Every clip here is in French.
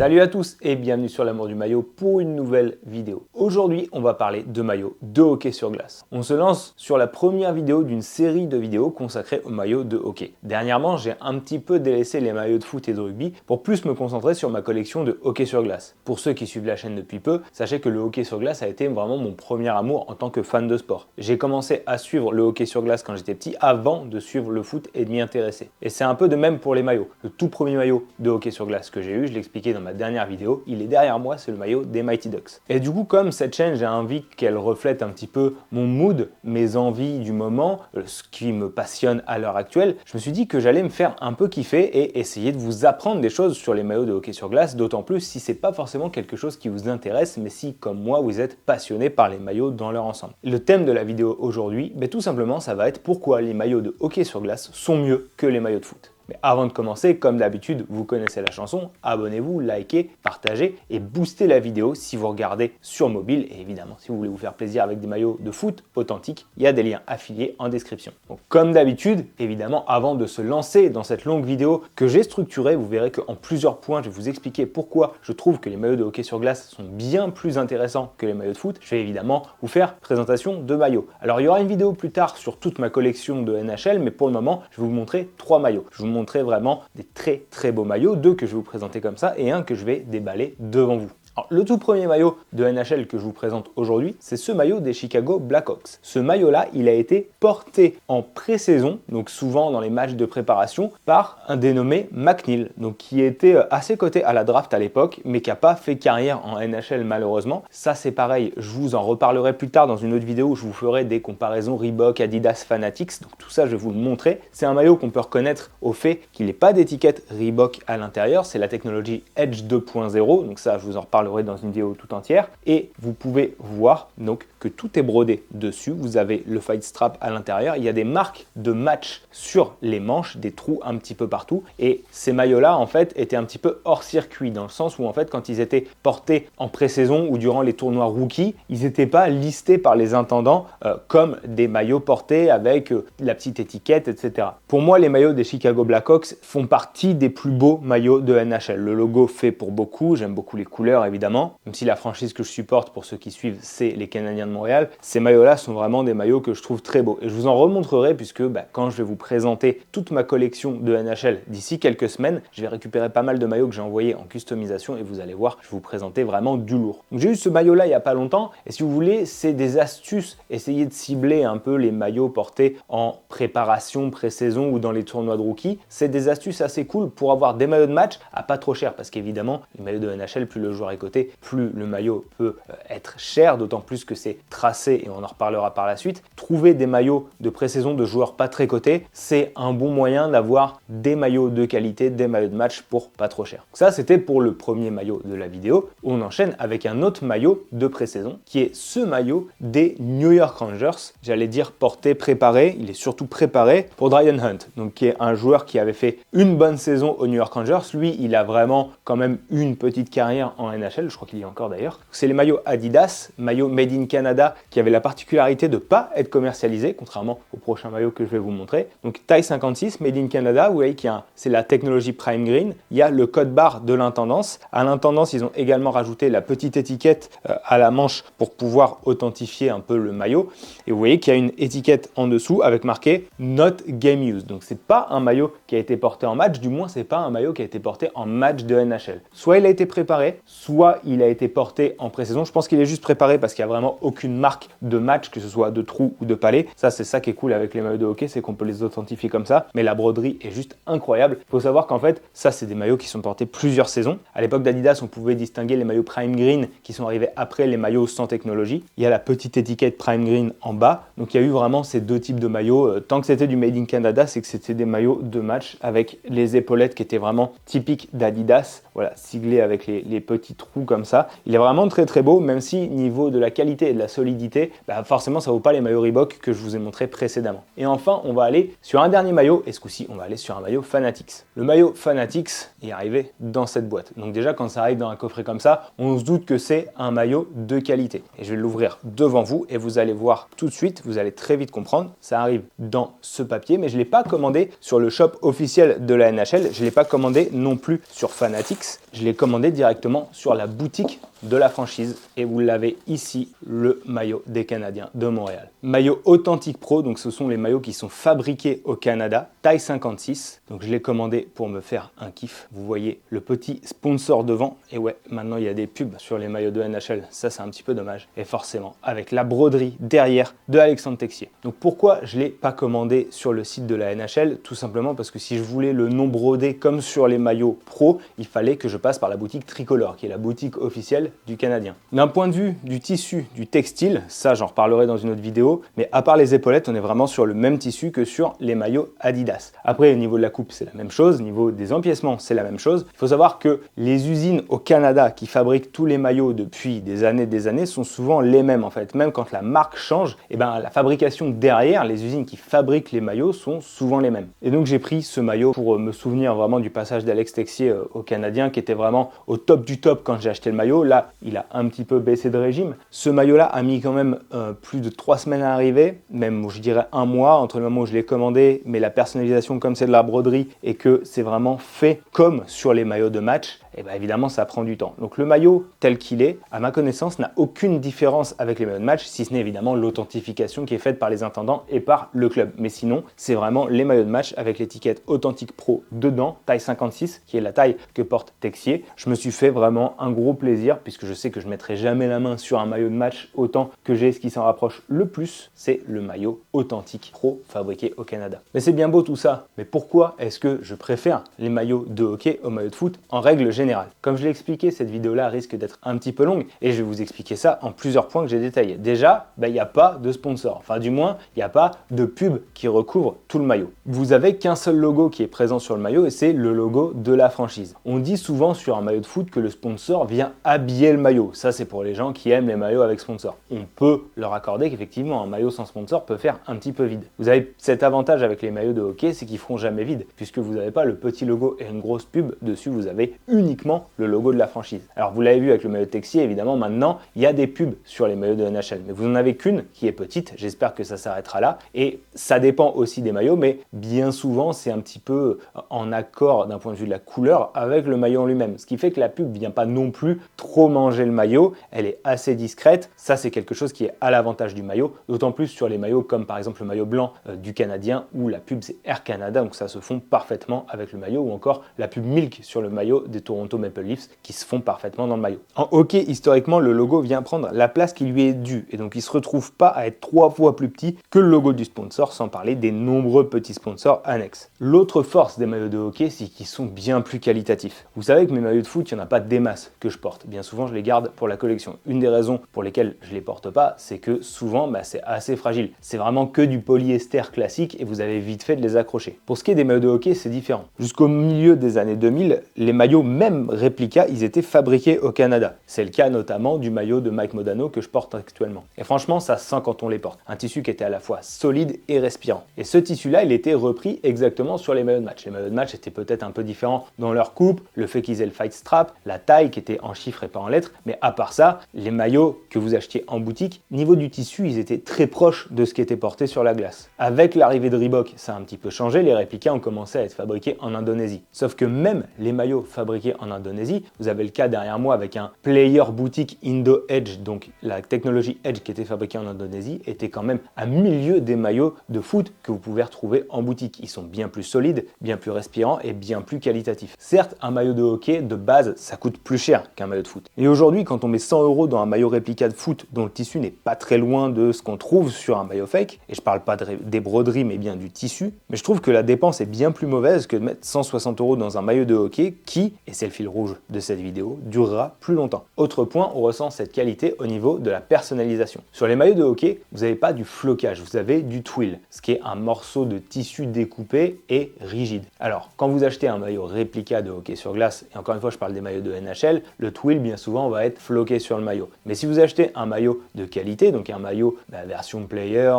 Salut à tous et bienvenue sur l'amour du maillot pour une nouvelle vidéo. Aujourd'hui, on va parler de maillot de hockey sur glace. On se lance sur la première vidéo d'une série de vidéos consacrées au maillot de hockey. Dernièrement, j'ai un petit peu délaissé les maillots de foot et de rugby pour plus me concentrer sur ma collection de hockey sur glace. Pour ceux qui suivent la chaîne depuis peu, sachez que le hockey sur glace a été vraiment mon premier amour en tant que fan de sport. J'ai commencé à suivre le hockey sur glace quand j'étais petit avant de suivre le foot et de m'y intéresser. Et c'est un peu de même pour les maillots. Le tout premier maillot de hockey sur glace que j'ai eu, je l'expliquais dans ma dernière vidéo, il est derrière moi, c'est le maillot des Mighty Ducks. Et du coup, comme cette chaîne, j'ai envie qu'elle reflète un petit peu mon mood, mes envies du moment, ce qui me passionne à l'heure actuelle, je me suis dit que j'allais me faire un peu kiffer et essayer de vous apprendre des choses sur les maillots de hockey sur glace, d'autant plus si c'est pas forcément quelque chose qui vous intéresse, mais si, comme moi, vous êtes passionné par les maillots dans leur ensemble. Le thème de la vidéo aujourd'hui, tout simplement, ça va être pourquoi les maillots de hockey sur glace sont mieux que les maillots de foot. Mais avant de commencer, comme d'habitude, vous connaissez la chanson, abonnez-vous, likez, partagez et boostez la vidéo si vous regardez sur mobile. Et évidemment, si vous voulez vous faire plaisir avec des maillots de foot authentiques, il y a des liens affiliés en description. Donc, comme d'habitude, évidemment, avant de se lancer dans cette longue vidéo que j'ai structurée, vous verrez qu'en plusieurs points, je vais vous expliquer pourquoi je trouve que les maillots de hockey sur glace sont bien plus intéressants que les maillots de foot. Je vais évidemment vous faire présentation de maillots. Alors, il y aura une vidéo plus tard sur toute ma collection de NHL, mais pour le moment, je vais vous montrer 3 maillots. Je vais vous montrer vraiment des très beaux maillots, 2 que je vais vous présenter comme ça et un que je vais déballer devant vous. Alors, le tout premier maillot de NHL que je vous présente aujourd'hui, c'est ce maillot des Chicago Blackhawks. Ce maillot-là, il a été porté en pré-saison, donc souvent dans les matchs de préparation, par un dénommé McNeil, donc qui était assez coté à la draft à l'époque, mais qui n'a pas fait carrière en NHL malheureusement. Ça, c'est pareil, je vous en reparlerai plus tard dans une autre vidéo où je vous ferai des comparaisons Reebok, Adidas, Fanatics, donc tout ça, je vais vous le montrer. C'est un maillot qu'on peut reconnaître au fait qu'il n'ait pas d'étiquette Reebok à l'intérieur, c'est la technologie Edge 2.0, donc ça, je vous en reparlerai dans une vidéo tout entière et vous pouvez voir donc que tout est brodé dessus. Vous avez le fight strap à l'intérieur, il y a des marques de match sur les manches, des trous un petit peu partout et ces maillots là en fait étaient un petit peu hors circuit dans le sens où en fait quand ils étaient portés en pré-saison ou durant les tournois rookies, ils n'étaient pas listés par les intendants comme des maillots portés avec la petite étiquette, etc. Pour moi, les maillots des Chicago Blackhawks font partie des plus beaux maillots de NHL. Le logo fait pour beaucoup, j'aime beaucoup les couleurs évidemment, même si la franchise que je supporte pour ceux qui suivent, c'est les Canadiens de Montréal. Ces maillots-là sont vraiment des maillots que je trouve très beaux. Et je vous en remontrerai puisque quand je vais vous présenter toute ma collection de NHL d'ici quelques semaines, je vais récupérer pas mal de maillots que j'ai envoyés en customisation et vous allez voir, je vais vous présenter vraiment du lourd. Donc j'ai eu ce maillot-là il n'y a pas longtemps et si vous voulez, c'est des astuces, essayez de cibler un peu les maillots portés en préparation, pré-saison ou dans les tournois de rookie. C'est des astuces assez cool pour avoir des maillots de match à pas trop cher parce qu'évidemment, les maillots de NHL, plus le joueur est coté, plus le maillot peut être cher, d'autant plus que c'est tracé et on en reparlera par la suite. Trouver des maillots de pré-saison de joueurs pas très cotés, c'est un bon moyen d'avoir des maillots de qualité, des maillots de match pour pas trop cher. Ça, c'était pour le premier maillot de la vidéo. On enchaîne avec un autre maillot de pré-saison qui est ce maillot des New York Rangers. J'allais dire porté, préparé. Il est surtout préparé pour Ryan Hunt, donc qui est un joueur qui avait fait une bonne saison aux New York Rangers. Lui, il a vraiment quand même une petite carrière en NHL, je crois qu'il y est encore d'ailleurs. C'est les maillots Adidas, maillots Made in Canada, qui avaient la particularité de ne pas être commercialisés, contrairement au prochain maillot que je vais vous montrer. Donc taille 56, Made in Canada, vous voyez qu'il y a c'est la technologie Prime Green. Il y a le code barre de l'intendance. À l'intendance, ils ont également rajouté la petite étiquette à la manche pour pouvoir authentifier un peu le maillot. Et vous voyez qu'il y a une étiquette en dessous avec marqué Not Game Used. Donc c'est pas un maillot qui a été porté en match, du moins c'est pas un maillot qui a été porté en match de NHL. Soit il a été préparé, soit il a été porté en pré-saison. Je pense qu'il est juste préparé parce qu'il n'y a vraiment aucune marque de match, que ce soit de trou ou de palais. Ça, c'est ça qui est cool avec les maillots de hockey, c'est qu'on peut les authentifier comme ça. Mais la broderie est juste incroyable. Il faut savoir qu'en fait, ça, c'est des maillots qui sont portés plusieurs saisons. À l'époque d'Adidas, on pouvait distinguer les maillots Prime Green qui sont arrivés après les maillots sans technologie. Il y a la petite étiquette Prime Green en bas. Donc, il y a eu vraiment ces deux types de maillots. Tant que c'était du Made in Canada, c'est que c'était des maillots de match avec les épaulettes qui étaient vraiment typiques d'Adidas. Voilà, siglé avec les petits trous comme ça. Il est vraiment très beau, même si niveau de la qualité et de la solidité, forcément ça vaut pas les maillots Reebok que je vous ai montré précédemment. Et enfin, on va aller sur un dernier maillot, et ce coup-ci, on va aller sur un maillot Fanatics. Le maillot Fanatics est arrivé dans cette boîte. Donc déjà, quand ça arrive dans un coffret comme ça, on se doute que c'est un maillot de qualité. Et je vais l'ouvrir devant vous et vous allez voir tout de suite, vous allez très vite comprendre. Ça arrive dans ce papier, mais je ne l'ai pas commandé sur le shop officiel de la NHL. Je ne l'ai pas commandé non plus sur Fanatics. je l'ai commandé directement sur la boutique de la franchise et vous l'avez ici, le maillot des Canadiens de Montréal. Maillot Authentic Pro, donc ce sont les maillots qui sont fabriqués au Canada, taille 56. Donc je l'ai commandé pour me faire un kiff. Vous voyez le petit sponsor devant. Et ouais, maintenant il y a des pubs sur les maillots de NHL. Ça c'est un petit peu dommage. Et forcément avec la broderie derrière de Alexandre Texier. Donc pourquoi je ne l'ai pas commandé sur le site de la NHL? Tout simplement parce que si je voulais le non brodé comme sur les maillots pro, il fallait que je passe par la boutique Tricolore, qui est la boutique officielle du Canadien. D'un point de vue du tissu, du textile, ça j'en reparlerai dans une autre vidéo, mais à part les épaulettes, on est vraiment sur le même tissu que sur les maillots Adidas. Après, au niveau de la coupe, c'est la même chose, au niveau des empiècements, c'est la même chose. Il faut savoir que les usines au Canada qui fabriquent tous les maillots depuis des années sont souvent les mêmes en fait. Même quand la marque change, et ben, la fabrication derrière, les usines qui fabriquent les maillots sont souvent les mêmes. Et donc j'ai pris ce maillot pour me souvenir vraiment du passage d'Alex Texier au Canadien, qui était vraiment au top du top quand j'ai acheté le maillot. Là, il a un petit peu baissé de régime. Ce maillot-là a mis quand même plus de 3 semaines à arriver, même je dirais un mois entre le moment où je l'ai commandé, mais la personnalisation comme c'est de la broderie et que c'est vraiment fait comme sur les maillots de match, et bien évidemment ça prend du temps. Donc le maillot tel qu'il est, à ma connaissance, n'a aucune différence avec les maillots de match, si ce n'est évidemment l'authentification qui est faite par les intendants et par le club. Mais sinon, c'est vraiment les maillots de match avec l'étiquette Authentic Pro dedans, taille 56, qui est la taille que porte Texier. Je me suis fait vraiment un gros plaisir, puisque je sais que je ne mettrai jamais la main sur un maillot de match autant que j'ai ce qui s'en rapproche le plus, c'est le maillot Authentic Pro fabriqué au Canada. Mais c'est bien beau tout ça, mais pourquoi est-ce que je préfère les maillots de hockey aux maillots de foot en règle générale? Comme je l'ai expliqué, cette vidéo-là risque d'être un petit peu longue et je vais vous expliquer ça en plusieurs points que j'ai détaillés. Déjà, il n'y a pas de sponsor, enfin du moins, il n'y a pas de pub qui recouvre tout le maillot. Vous avez qu'un seul logo qui est présent sur le maillot et c'est le logo de la franchise. On dit souvent sur un maillot de foot que le sponsor vient habiller le maillot. Ça, c'est pour les gens qui aiment les maillots avec sponsor. On peut leur accorder qu'effectivement, un maillot sans sponsor peut faire un petit peu vide. Vous avez cet avantage avec les maillots de hockey, c'est qu'ils feront jamais vide, puisque vous n'avez pas le petit logo et une grosse pub dessus, vous avez uniquement le logo de la franchise. Alors vous l'avez vu avec le maillot de Texier, évidemment maintenant il y a des pubs sur les maillots de NHL, mais vous n'en avez qu'une qui est petite, j'espère que ça s'arrêtera là, et ça dépend aussi des maillots, mais bien souvent c'est un petit peu en accord d'un point de vue de la couleur avec le maillot en lui-même, ce qui fait que la pub ne vient pas non plus trop manger le maillot, elle est assez discrète, ça c'est quelque chose qui est à l'avantage du maillot, d'autant plus sur les maillots comme par exemple le maillot blanc du Canadien où la pub c'est Air Canada, donc ça se fond parfaitement avec le maillot, ou encore la pub Milk sur le maillot des Toronto Maple Leafs qui se font parfaitement dans le maillot. En hockey, historiquement, le logo vient prendre la place qui lui est due et donc il ne se retrouve pas à être 3 fois plus petit que le logo du sponsor, sans parler des nombreux petits sponsors annexes. L'autre force des maillots de hockey, c'est qu'ils sont bien plus qualitatifs. Vous savez que mes maillots de foot, il n'y en a pas des masses que je porte. Bien souvent, je les garde pour la collection. Une des raisons pour lesquelles je ne les porte pas, c'est que souvent, c'est assez fragile. C'est vraiment que du polyester classique et vous avez vite fait de les accrocher. Pour ce qui est des maillots de hockey, c'est différent. Jusqu'au milieu des années 2000, les maillots même réplica, ils étaient fabriqués au Canada. C'est le cas notamment du maillot de Mike Modano que je porte actuellement. Et franchement, ça sent quand on les porte. Un tissu qui était à la fois solide et respirant. Et ce tissu-là, il était repris exactement sur les maillots de match. Les maillots de match étaient peut-être un peu différents dans leur coupe, le fait qu'ils aient le fight strap, la taille qui était en chiffres et pas en lettres, mais à part ça, les maillots que vous achetiez en boutique, niveau du tissu, ils étaient très proches de ce qui était porté sur la glace. Avec l'arrivée de Reebok, ça a un petit peu changé, les réplicas ont commencé à être fabriqués en Indonésie. Sauf que même les maillots fabriqués en Indonésie, vous avez le cas derrière moi avec un player boutique Indo Edge, donc la technologie Edge qui était fabriquée en Indonésie, était quand même à milieu des maillots de foot que vous pouvez retrouver en boutique. Ils sont bien plus solides, bien plus respirants et bien plus qualitatifs. Certes, un maillot de hockey de base, ça coûte plus cher qu'un maillot de foot. Et aujourd'hui, quand on met 100 € dans un maillot réplica de foot dont le tissu n'est pas très loin de ce qu'on trouve sur un maillot fake, et je parle pas des broderies mais bien du tissu, mais je trouve que la dépense est bien plus mauvaise que de mettre 160 € dans un maillot de hockey qui, et c'est le fil rouge de cette vidéo, durera plus longtemps. Autre point, on ressent cette qualité au niveau de la personnalisation. Sur les maillots de hockey, vous n'avez pas du flocage, vous avez du twill, ce qui est un morceau de tissu découpé et rigide. Alors, quand vous achetez un maillot réplica de hockey sur glace, et encore une fois je parle des maillots de NHL, le twill bien souvent va être floqué sur le maillot. Mais si vous achetez un maillot de qualité, donc un maillot version player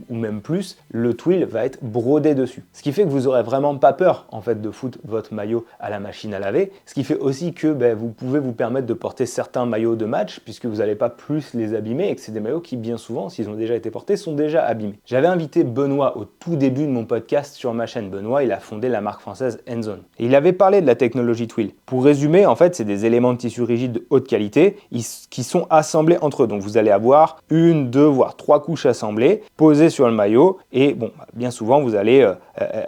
ou même plus, le twill va être brodé dessus. Ce qui fait que vous n'aurez vraiment pas peur en fait de foutre votre maillot à la machine à laver, gonfler, ce qui fait aussi que vous pouvez vous permettre de porter certains maillots de match puisque vous n'allez pas plus les abîmer et que c'est des maillots qui bien souvent, s'ils ont déjà été portés, sont déjà abîmés. J'avais invité Benoît au tout début de mon podcast sur ma chaîne. Benoît, il a fondé la marque française Endzone. Et il avait parlé de la technologie Twill. Pour résumer, en fait, c'est des éléments de tissu rigide de haute qualité qui sont assemblés entre eux. Donc vous allez avoir 1, 2, voire 3 couches assemblées, posées sur le maillot et bien souvent vous allez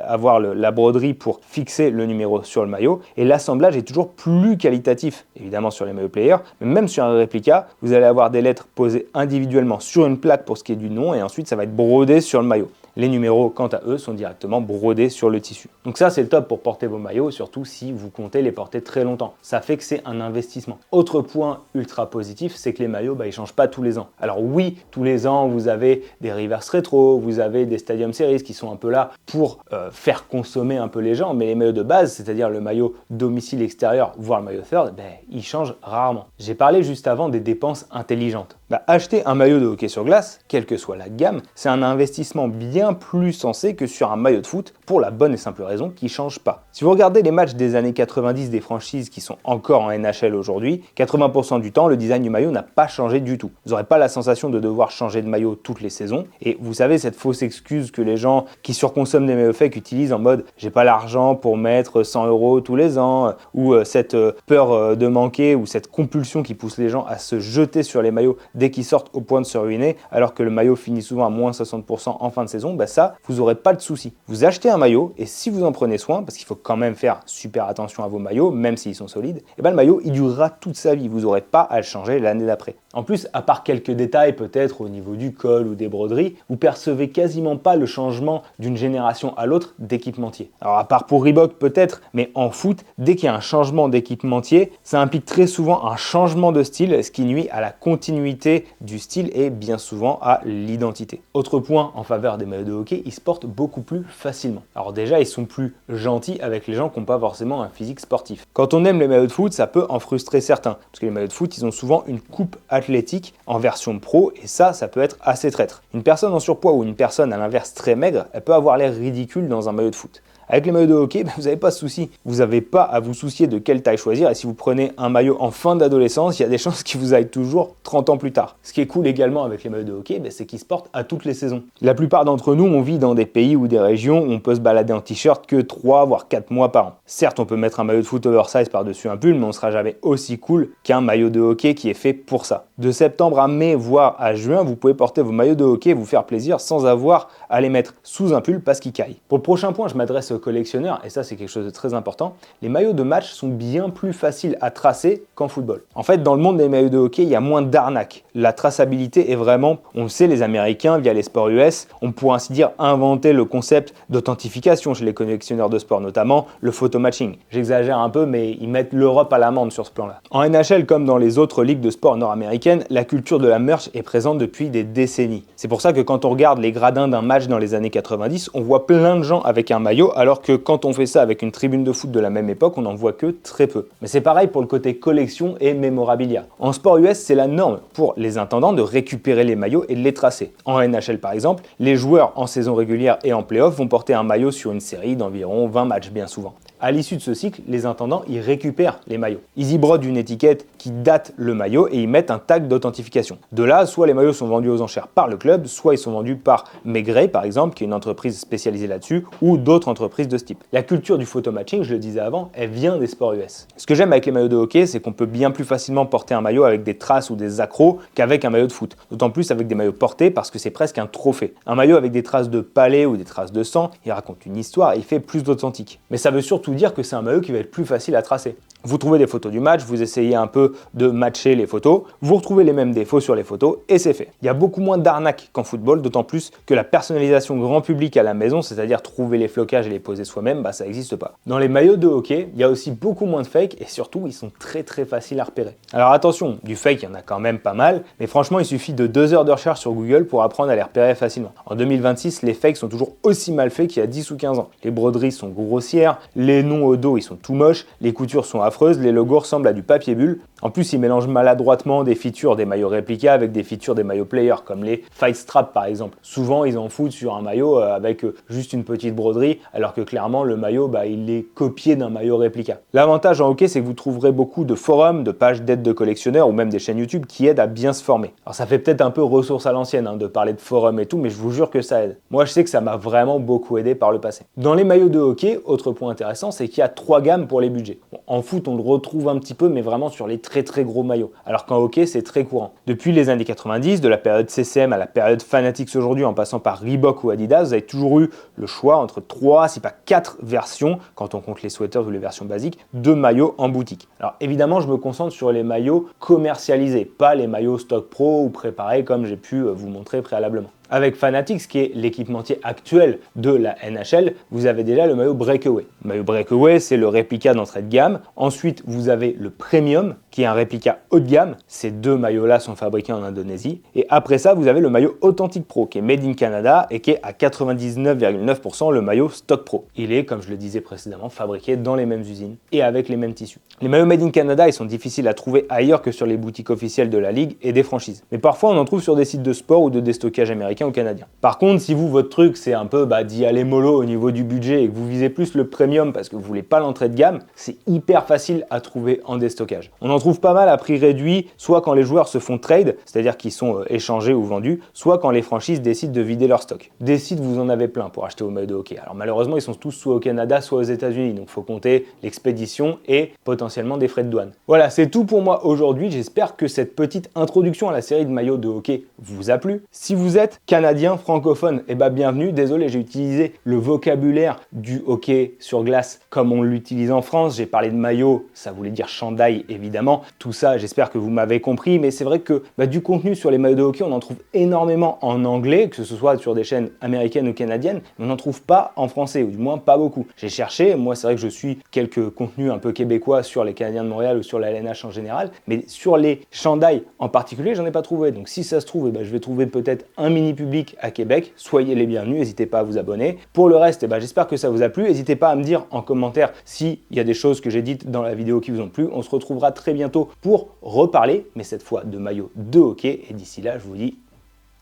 avoir la broderie pour fixer le numéro sur le maillot et l'assemblage est toujours plus qualitatif, évidemment sur les maillots players, mais même sur un réplica, vous allez avoir des lettres posées individuellement sur une plaque pour ce qui est du nom et ensuite ça va être brodé sur le maillot. Les numéros, quant à eux, sont directement brodés sur le tissu. Donc ça, c'est le top pour porter vos maillots, surtout si vous comptez les porter très longtemps. Ça fait que c'est un investissement. Autre point ultra positif, c'est que les maillots, ils ne changent pas tous les ans. Alors oui, tous les ans, vous avez des reverse rétro, vous avez des Stadium Series qui sont un peu là pour faire consommer un peu les gens, mais les maillots de base, c'est-à-dire le maillot domicile extérieur, voire le maillot third, ils changent rarement. J'ai parlé juste avant des dépenses intelligentes. Acheter un maillot de hockey sur glace, quelle que soit la gamme, c'est un investissement bien plus sensé que sur un maillot de foot pour la bonne et simple raison qu'il ne change pas. Si vous regardez les matchs des années 90 des franchises qui sont encore en NHL aujourd'hui, 80% du temps, le design du maillot n'a pas changé du tout. Vous n'aurez pas la sensation de devoir changer de maillot toutes les saisons. Et vous savez, cette fausse excuse que les gens qui surconsomment des maillots fake utilisent en mode « j'ai pas l'argent pour mettre 100 € tous les ans » ou cette peur de manquer ou cette compulsion qui pousse les gens à se jeter sur les maillots dès qu'ils sortent au point de se ruiner, alors que le maillot finit souvent à moins 60% en fin de saison, ça, vous n'aurez pas de souci. Vous achetez un maillot et si vous en prenez soin, parce qu'il faut quand même faire super attention à vos maillots, même s'ils sont solides, le maillot, il durera toute sa vie. Vous n'aurez pas à le changer l'année d'après. En plus, à part quelques détails peut-être au niveau du col ou des broderies, vous percevez quasiment pas le changement d'une génération à l'autre d'équipementier. Alors à part pour Reebok peut-être, mais en foot, dès qu'il y a un changement d'équipementier, ça implique très souvent un changement de style, ce qui nuit à la continuité du style et bien souvent à l'identité. Autre point en faveur des maillots de hockey, ils se portent beaucoup plus facilement. Alors déjà, ils sont plus gentils avec les gens qui n'ont pas forcément un physique sportif. Quand on aime les maillots de foot, ça peut en frustrer certains, parce que les maillots de foot, ils ont souvent une coupe athlétique en version pro, et ça peut être assez traître. Une personne en surpoids ou une personne à l'inverse très maigre, elle peut avoir l'air ridicule dans un maillot de foot. Avec les maillots de hockey, vous n'avez pas ce souci. Vous n'avez pas à vous soucier de quelle taille choisir et si vous prenez un maillot en fin d'adolescence, il y a des chances qu'il vous aille toujours 30 ans plus tard. Ce qui est cool également avec les maillots de hockey, c'est qu'ils se portent à toutes les saisons. La plupart d'entre nous, on vit dans des pays ou des régions où on peut se balader en t-shirt que 3 voire 4 mois par an. Certes, on peut mettre un maillot de foot oversize par-dessus un pull, mais on ne sera jamais aussi cool qu'un maillot de hockey qui est fait pour ça. De septembre à mai, voire à juin, vous pouvez porter vos maillots de hockey et vous faire plaisir sans avoir à les mettre sous un pull parce qu'ils caillent. Pour le prochain point, je m'adresse aux collectionneurs et ça c'est quelque chose de très important. Les maillots de match sont bien plus faciles à tracer qu'en football. En fait, dans le monde des maillots de hockey, il y a moins d'arnaques. La traçabilité est vraiment, on le sait, les Américains, via les sports US, ont pour ainsi dire inventé le concept d'authentification chez les collectionneurs de sport, notamment le photomatching. J'exagère un peu, mais ils mettent l'Europe à l'amende sur ce plan-là. En NHL, comme dans les autres ligues de sport nord-américaines, la culture de la merch est présente depuis des décennies. C'est pour ça que quand on regarde les gradins d'un match dans les années 90, on voit plein de gens avec un maillot, alors que quand on fait ça avec une tribune de foot de la même époque, on n'en voit que très peu. Mais c'est pareil pour le côté collection et mémorabilia. En sport US, c'est la norme pour les intendants de récupérer les maillots et de les tracer. En NHL par exemple, les joueurs en saison régulière et en play-off vont porter un maillot sur une série d'environ 20 matchs bien souvent. À l'issue de ce cycle, les intendants y récupèrent les maillots. Ils y brodent une étiquette qui date le maillot et ils mettent un tag d'authentification. De là, soit les maillots sont vendus aux enchères par le club, soit ils sont vendus par Maigret par exemple, qui est une entreprise spécialisée là-dessus, ou d'autres entreprises de ce type. La culture du photomatching, je le disais avant, elle vient des sports US. Ce que j'aime avec les maillots de hockey, c'est qu'on peut bien plus facilement porter un maillot avec des traces ou des accros qu'avec un maillot de foot. D'autant plus avec des maillots portés parce que c'est presque un trophée. Un maillot avec des traces de palais ou des traces de sang, il raconte une histoire et il fait plus d'authentique. Mais ça veut surtout dire que c'est un maillot qui va être plus facile à tracer. Vous trouvez des photos du match, vous essayez un peu de matcher les photos, vous retrouvez les mêmes défauts sur les photos et c'est fait. Il y a beaucoup moins d'arnaques qu'en football, d'autant plus que la personnalisation grand public à la maison, c'est-à-dire trouver les flocages et les poser soi-même, ça n'existe pas. Dans les maillots de hockey, il y a aussi beaucoup moins de fake et surtout ils sont très faciles à repérer. Alors attention, du fake il y en a quand même pas mal, mais franchement il suffit de 2 heures de recherche sur Google pour apprendre à les repérer facilement. En 2026, les fakes sont toujours aussi mal faits qu'il y a 10 ou 15 ans. Les broderies sont grossières, les noms au dos ils sont tout moches, les coutures sont affreuses, les logos ressemblent à du papier bulle. En plus, ils mélangent maladroitement des features des maillots réplica avec des features des maillots player, comme les fight straps par exemple. Souvent, ils en foutent sur un maillot avec juste une petite broderie, alors que clairement, le maillot, il est copié d'un maillot réplica. L'avantage en hockey, c'est que vous trouverez beaucoup de forums, de pages d'aide de collectionneurs ou même des chaînes YouTube qui aident à bien se former. Alors ça fait peut-être un peu ressource à l'ancienne de parler de forums et tout, mais je vous jure que ça aide. Moi, je sais que ça m'a vraiment beaucoup aidé par le passé. Dans les maillots de hockey, autre point intéressant, c'est qu'il y a 3 gammes pour les budgets. Bon, en foot, on le retrouve un petit peu, mais vraiment sur les très gros maillots, alors qu'en hockey, c'est très courant. Depuis les années 90, de la période CCM à la période Fanatics aujourd'hui, en passant par Reebok ou Adidas, vous avez toujours eu le choix entre 3, si pas 4 versions, quand on compte les sweaters ou les versions basiques, de maillots en boutique. Alors évidemment, je me concentre sur les maillots commercialisés, pas les maillots stock pro ou préparés comme j'ai pu vous montrer préalablement. Avec Fanatics, qui est l'équipementier actuel de la NHL, vous avez déjà le maillot Breakaway. Le maillot Breakaway, c'est le réplica d'entrée de gamme. Ensuite, vous avez le Premium, qui est un réplica haut de gamme. Ces 2 maillots-là sont fabriqués en Indonésie. Et après ça, vous avez le maillot Authentic Pro, qui est made in Canada et qui est à 99,9% le maillot Stock Pro. Il est, comme je le disais précédemment, fabriqué dans les mêmes usines et avec les mêmes tissus. Les maillots made in Canada, ils sont difficiles à trouver ailleurs que sur les boutiques officielles de la ligue et des franchises. Mais parfois, on en trouve sur des sites de sport ou de déstockage américains ou canadiens. Par contre, si votre truc c'est un peu d'y aller mollo au niveau du budget et que vous visez plus le premium parce que vous voulez pas l'entrée de gamme, c'est hyper facile à trouver en déstockage. On en trouve pas mal à prix réduit, soit quand les joueurs se font trade, c'est-à-dire qu'ils sont échangés ou vendus, soit quand les franchises décident de vider leur stock. Des sites, vous en avez plein pour acheter vos maillots de hockey. Alors malheureusement, ils sont tous soit au Canada, soit aux États-Unis, donc il faut compter l'expédition et potentiellement des frais de douane. Voilà, c'est tout pour moi aujourd'hui. J'espère que cette petite introduction à la série de maillots de hockey vous a plu. Si vous êtes canadien, francophone, bienvenue. Désolé, j'ai utilisé le vocabulaire du hockey sur glace comme on l'utilise en France. J'ai parlé de maillot, ça voulait dire chandail évidemment. Tout ça, j'espère que vous m'avez compris, mais c'est vrai que du contenu sur les maillots de hockey, on en trouve énormément en anglais, que ce soit sur des chaînes américaines ou canadiennes, mais on n'en trouve pas en français, ou du moins pas beaucoup. J'ai cherché, moi c'est vrai que je suis quelques contenus un peu québécois sur les Canadiens de Montréal ou sur la LNH en général, mais sur les chandails en particulier, j'en ai pas trouvé. Donc si ça se trouve, je vais trouver peut-être un mini public à Québec. Soyez les bienvenus, n'hésitez pas à vous abonner. Pour le reste, j'espère que ça vous a plu. N'hésitez pas à me dire en commentaire s'il y a des choses que j'ai dites dans la vidéo qui vous ont plu. On se retrouvera très bientôt pour reparler, mais cette fois de maillots de hockey. Et d'ici là, je vous dis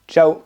ciao!